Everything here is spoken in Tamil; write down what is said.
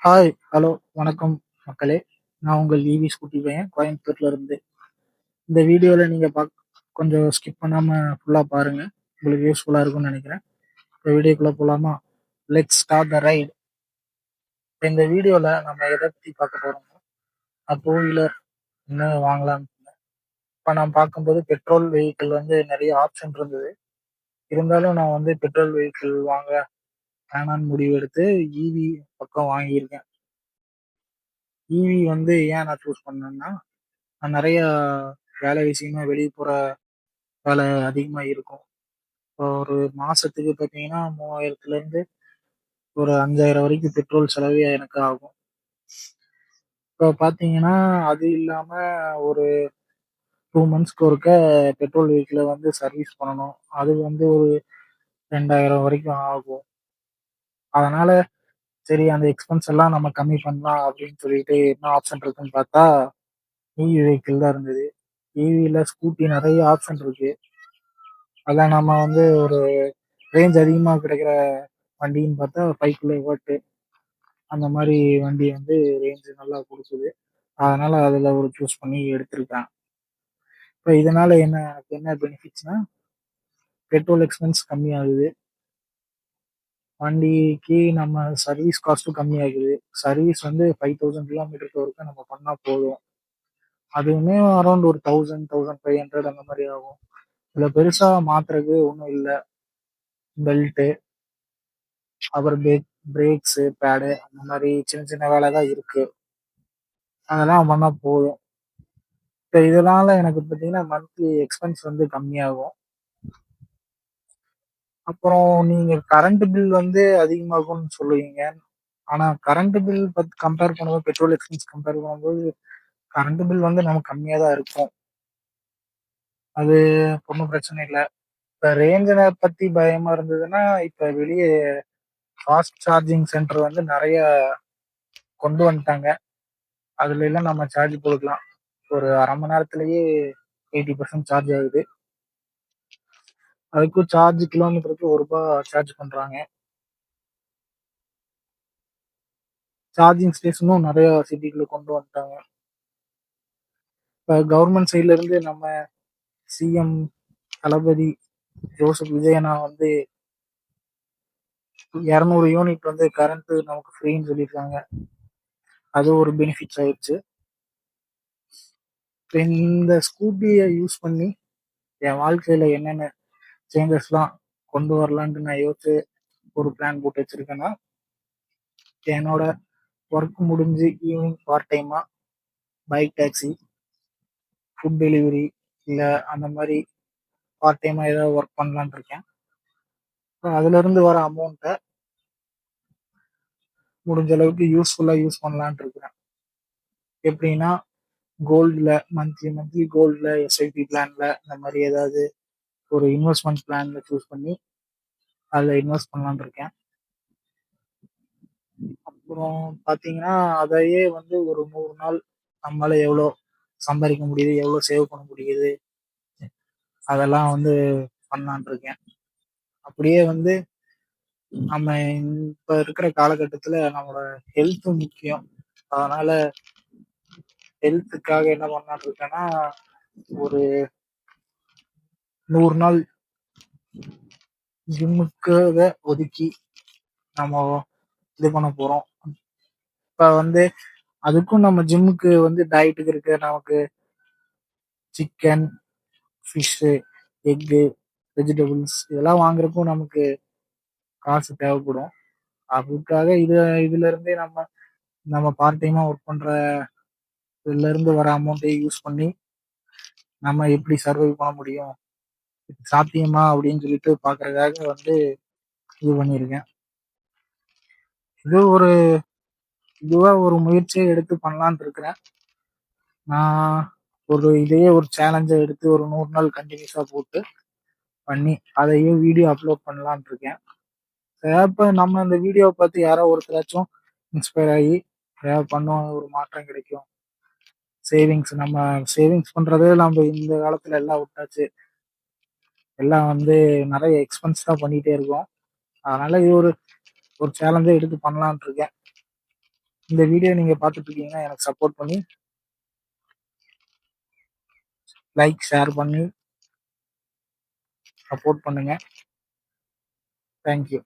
ஹாய், ஹலோ, வணக்கம் மக்களே. நான் உங்கள் ஈவி ஸ்கூட்டி பையன் கோயம்புத்தூர்ல இருந்து. இந்த வீடியோல நீங்க கொஞ்சம் ஸ்கிப் பண்ணாம ஃபுல்லா பாருங்க. உங்களுக்கு யூஸ்ஃபுல்லா இருக்கும்னு நினைக்கிறேன். இப்போ வீடியோக்குள்ள போலாமா? Let's start the right. இந்த வீடியோல நம்ம எதை பத்தி பார்க்க போறோம்னா, டூ வீலர் இன்னும் வாங்கலாம். இப்போ நான் பார்க்கும்போது பெட்ரோல் வெஹிக்கிள் வந்து நிறைய ஆப்ஷன் இருந்தது. இருந்தாலும் நான் வந்து பெட்ரோல் வெஹிக்கிள் வாங்க வேணான்னு முடிவு எடுத்து ஈவி பக்கம் வாங்கியிருக்கேன். ஈவி வந்து ஏன் நான் சூஸ் பண்ணேன்னா, நான் நிறைய வேலை விஷயமா வெளியே போற வேலை அதிகமா இருக்கும். இப்போ ஒரு மாசத்துக்கு பார்த்தீங்கன்னா 3000த்துல இருந்து ஒரு 5000 வரைக்கும் பெட்ரோல் செலவே எனக்கு ஆகும். இப்போ பார்த்தீங்கன்னா அது இல்லாம ஒரு 2 மந்த்ஸ்க்கு ஒருக்க பெட்ரோல் வெஹிக்கிளை வந்து சர்வீஸ் பண்ணணும். அது வந்து ஒரு 2000 வரைக்கும் ஆகும். அதனால சரி அந்த எக்ஸ்பென்ஸ் எல்லாம் நம்ம கம்மி பண்ணலாம் அப்படின்னு சொல்லிட்டு என்ன ஆப்ஷன் இருக்குன்னு பார்த்தா இவி வெஹிக்கிள் தான் இருந்தது. இவில ஸ்கூட்டி நிறைய ஆப்ஷன் இருக்கு. அதான் நம்ம வந்து ஒரு ரேஞ்ச் அதிகமாக கிடைக்கிற வண்டின்னு பார்த்தா 5 kW அந்த மாதிரி வண்டி வந்து ரேஞ்ச் நல்லா கொடுக்குது. அதனால அதில் ஒரு சூஸ் பண்ணி எடுத்திருக்கேன். இப்போ இதனால என்ன பெனிஃபிட்ஸ்னா, பெட்ரோல் எக்ஸ்பென்ஸ் கம்மியாகுது, வண்டிக்கு நம்ம சர்வீஸ் காஸ்ட்டும் கம்மியாகுது. சர்வீஸ் வந்து 5000 கிலோமீட்டருக்கு ஒருக்க நம்ம பண்ணா போதும். அதுவுமே அரௌண்ட் ஒரு 1000 1500 அந்த மாதிரி ஆகும். இதில் பெருசா மாத்துறதுக்கு ஒன்றும் இல்லை. பெல்ட்டு, அப்புறம் பிரேக்ஸு பேடு அந்த மாதிரி சின்ன சின்ன வேலை தான் இருக்கு. அதெல்லாம் பண்ணா போதும். இப்போ இதனால எனக்கு பார்த்தீங்கன்னா மந்த்லி எக்ஸ்பென்ஸ் வந்து கம்மியாகும். அப்புறம் நீங்க கரண்ட் பில் வந்து அதிகமாகும்னு சொல்லுவீங்க. ஆனா கரண்ட் பில் பத்தி கம்பேர் பண்ணும்போது பெட்ரோல் எக்ஸ்பென்ஸ் கம்பேர் பண்ணும்போது கரண்ட் பில் வந்து நமக்கு கம்மியா தான் இருக்கும். அது ஒன்றும் பிரச்சனை இல்லை. இப்போ ரேஞ்சனை பத்தி பயமா இருந்ததுன்னா, இப்போ வெளியே ஃபாஸ்ட் சார்ஜிங் சென்டர் வந்து நிறைய கொண்டு வந்துட்டாங்க. அதுல எல்லாம் நம்ம சார்ஜ் போட்டுக்கலாம். ஒரு அரை மணி நேரத்திலேயே 80% சார்ஜ் ஆகுது. அதுக்கும் சார்ஜ் கிலோமீட்டருக்கு ₹1 சார்ஜ் பண்றாங்க. சார்ஜிங் ஸ்டேஷனும் நிறைய சிட்டிக்குள்ள கொண்டு வந்துட்டாங்க. இப்போ கவர்மெண்ட் சைட்ல இருந்து நம்ம சிஎம் தளபதி ஜோசப் விஜயனா வந்து 200 யூனிட் வந்து கரண்ட் நமக்கு ஃப்ரீன்னு சொல்லியிருக்காங்க. அது ஒரு பெனிஃபிட்ஸ் ஆயிடுச்சு. இப்போ இந்த ஸ்கூட்டியை யூஸ் பண்ணி என் வாழ்க்கையில என்னென்ன சேஞ்சஸ்லாம் கொண்டு வரலான்ட்டு நான் யோசிச்சு ஒரு பிளான் போட்டு வச்சிருக்கேன்னா, என்னோட ஒர்க் முடிஞ்சு ஈவினிங் பார்ட் டைமா பைக் டாக்ஸி, ஃபுட் டெலிவரி இல்லை அந்த மாதிரி பார்ட் டைமா ஏதாவது ஒர்க் பண்ணலான்னு இருக்கேன். அதுல இருந்து வர அமௌண்ட்டை முடிஞ்ச அளவுக்கு யூஸ்ஃபுல்லா யூஸ் பண்ணலான்னு இருக்கிறேன். எப்படின்னா கோல்டில் மந்த்லி மந்த்லி கோல்டில் எஸ்ஐபி பிளான்ல இந்த மாதிரி ஏதாவது ஒரு இன்வெஸ்ட்மெண்ட் பிளான்ல சூஸ் பண்ணி அதில் இன்வெஸ்ட் பண்ணலான்னு இருக்கேன். அப்புறம் பார்த்தீங்கன்னா அதையே வந்து ஒரு 100 நாள் நம்மளால எவ்வளோ சம்பாதிக்க முடியுது, எவ்வளோ சேவ் பண்ண முடியுது, அதெல்லாம் வந்து பண்ணலான் இருக்கேன். அப்படியே வந்து நம்ம இப்ப இருக்கிற காலகட்டத்துல நம்மளோட ஹெல்த் முக்கியம். அதனால ஹெல்த்துக்காக என்ன பண்ணலான் இருக்கேன்னா, ஒரு 100 நாள் ஜிம்முக்காக ஒதுக்கி நம்ம இது பண்ண போறோம். இப்ப வந்து அதுக்கும் நம்ம ஜிம்முக்கு வந்து டயட்டுக்கு இருக்க நமக்கு சிக்கன், ஃபிஷ்ஷு, எக்கு, வெஜிடபிள்ஸ் இதெல்லாம் வாங்குறதுக்கும் நமக்கு காசு தேவைப்படும். அதுக்காக இதுல இருந்தே நம்ம நம்ம பார்ட் டைமா ஒர்க் பண்ற இதுல இருந்து வர அமௌண்ட்டை யூஸ் பண்ணி நம்ம எப்படி சர்வை பண்ண முடியும், சாத்தியமா அப்படின்னு சொல்லிட்டு பாக்குறதுக்காக வந்து இது பண்ணியிருக்கேன். இது ஒரு இதுவா ஒரு முயற்சியை எடுத்து பண்ணலான்னு இருக்கிறேன். நான் இதையே ஒரு சேலஞ்சை எடுத்து ஒரு 100 நாள் கண்டினியூஸா போட்டு பண்ணி அதையும் வீடியோ அப்லோட் பண்ணலான்னு இருக்கேன். இப்போ நம்ம இந்த வீடியோவை பார்த்து யாரோ ஒருத்தராச்சும் இன்ஸ்பயர் ஆகி ஏதாவது பண்ணுவோம், ஒரு மாற்றம் கிடைக்கும். நம்ம சேவிங்ஸ் பண்றதே நம்ம இந்த காலத்துல எல்லாம் விட்டாச்சு. எல்லாம் வந்து நிறைய எக்ஸ்பென்ஸ் தான் பண்ணிட்டே இருக்கோம். அதனால இது ஒரு ஒரு சேலஞ்சை எடுத்து பண்ணலான் இருக்கேன். இந்த வீடியோ நீங்கள் பார்த்துட்டு இருக்கீங்கன்னா எனக்கு சப்போர்ட் பண்ணி லைக் ஷேர் பண்ணி சப்போர்ட் பண்ணுங்கள். தேங்க்யூ.